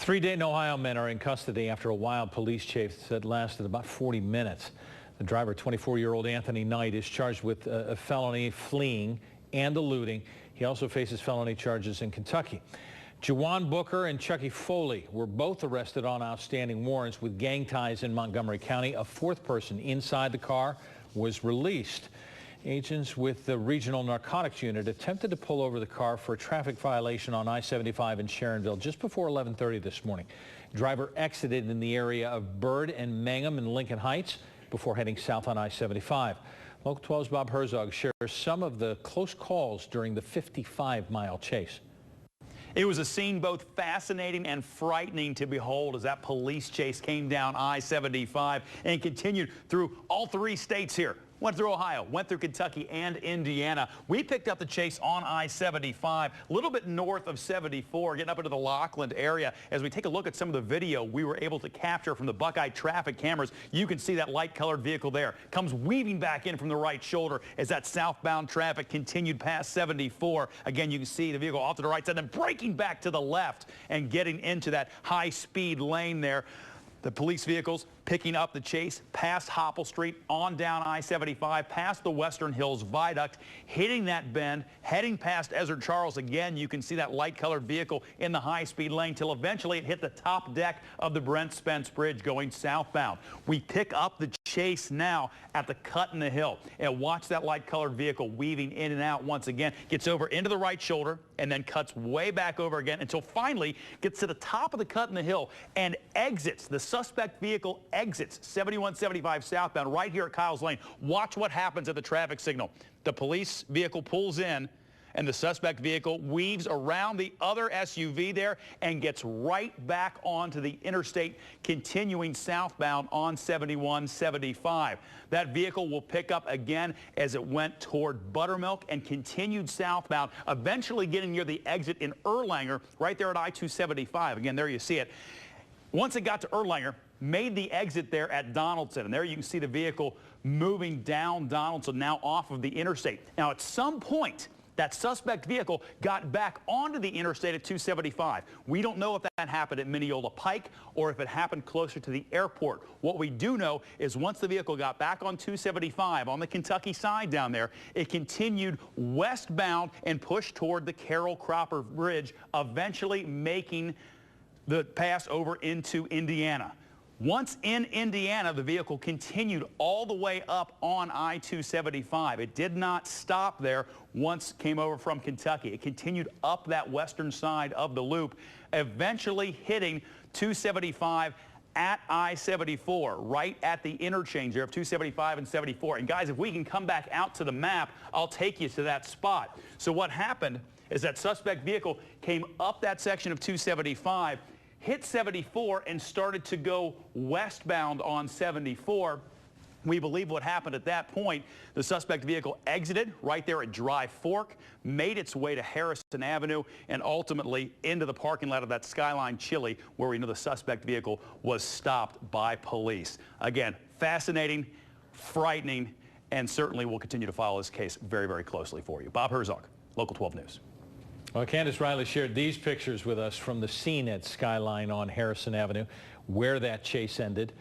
Three Dayton, Ohio men are in custody after a wild police chase that lasted about 40 minutes. The driver, 24-year-old Anthony Knight, is charged with a felony fleeing and eluding. He also faces felony charges in Kentucky. Jehwaun Booker and Chucky Foley were both arrested on outstanding warrants with gang ties in Montgomery County. A fourth person inside the car was released. Agents with the Regional Narcotics Unit attempted to pull over the car for a traffic violation on I-75 in Sharonville just before 11:30 this morning. Driver exited in the area of Bird and Mangum in Lincoln Heights before heading south on I-75. Local 12's Bob Herzog shares some of the close calls during the 55-mile chase. It was a scene both fascinating and frightening to behold as that police chase came down I-75 and continued through all three states here. Went through Ohio, went through Kentucky and Indiana. We picked up the chase on I-75, a little bit north of 74, getting up into the Lockland area. As we take a look at some of the video we were able to capture from the Buckeye traffic cameras, you can see that light-colored vehicle there. Comes weaving back in from the right shoulder as that southbound traffic continued past 74. Again, you can see the vehicle off to the right side and breaking back to the left and getting into that high-speed lane there. The police vehicles picking up the chase past Hopple Street, on down I-75, past the Western Hills Viaduct, hitting that bend, heading past Ezra Charles. Again, you can see that light-colored vehicle in the high-speed lane till eventually it hit the top deck of the Brent Spence Bridge going southbound. We pick up the chase now at the cut in the hill and watch that light-colored vehicle weaving in and out once again. Gets over into the right shoulder and then cuts way back over again until finally gets to the top of the cut in the hill and exits. The suspect vehicle exits 7175 southbound right here at Kyle's Lane. Watch what happens at the traffic signal. The police vehicle pulls in and the suspect vehicle weaves around the other SUV there and gets right back onto the interstate, continuing southbound on 7175. That vehicle will pick up again as it went toward Buttermilk and continued southbound, eventually getting near the exit in Erlanger, right there at I-275. Again, there you see it. Once it got to Erlanger, made the exit there at Donaldson, and there you can see the vehicle moving down Donaldson, now off of the interstate. Now, at some point, that suspect vehicle got back onto the interstate at 275. We don't know if that happened at Mineola Pike or if it happened closer to the airport. What we do know is once the vehicle got back on 275 on the Kentucky side down there, it continued westbound and pushed toward the Carroll Cropper Bridge, eventually making the pass over into Indiana. Once in Indiana, the vehicle continued all the way up on I-275. It did not stop there once it came over from Kentucky. It continued up that western side of the loop, eventually hitting 275 at I-74, right at the interchange there of 275 and 74. And guys, if we can come back out to the map, I'll take you to that spot. So what happened is that suspect vehicle came up that section of 275, hit 74 and started to go westbound on 74. We believe what happened at that point, the suspect vehicle exited right there at Dry Fork, made its way to Harrison Avenue, and ultimately into the parking lot of that Skyline Chili, where we know the suspect vehicle was stopped by police. Again, fascinating, frightening, and certainly we'll continue to follow this case very, very closely for you. Bob Herzog, Local 12 News. Well, Candace Riley shared these pictures with us from the scene at Skyline on Harrison Avenue, where that chase ended.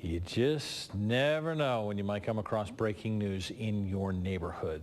You just never know when you might come across breaking news in your neighborhood.